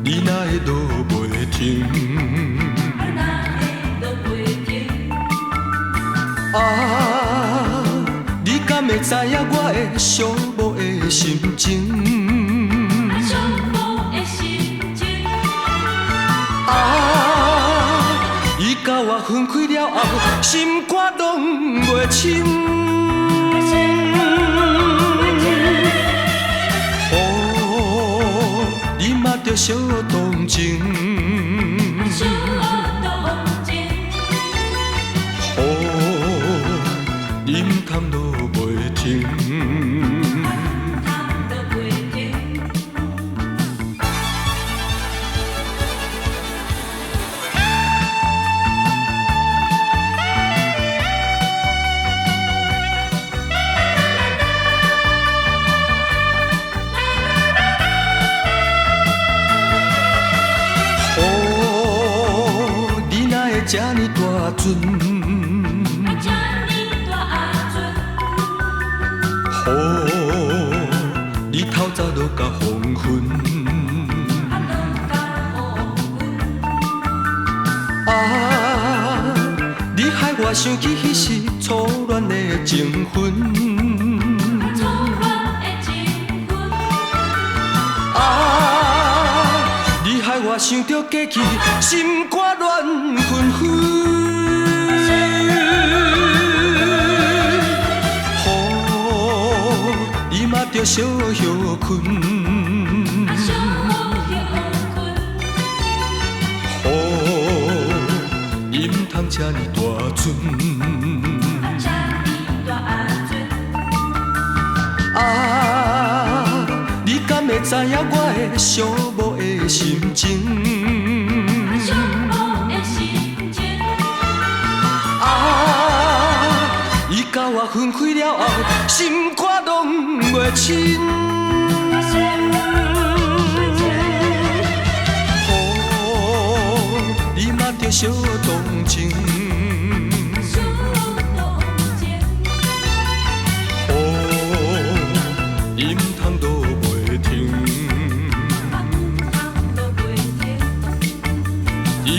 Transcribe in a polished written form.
你哪会落袂停？你敢会知影我的寂寞的心情？伊甲我分开了后，心肝拢袂清。你嘛着小同情。你唔通落袂停。这呢大船，你透早落甲黄昏，你害我想起彼时初恋的情分，你害我想着过去，心肝乱纷纷。你嘛着小歇困。你唔通这呢大船。你敢会知影我的寂寞的心情？伊甲我分开了后，心肝拢袂清。你嘛着小同情。你唔通落袂停。你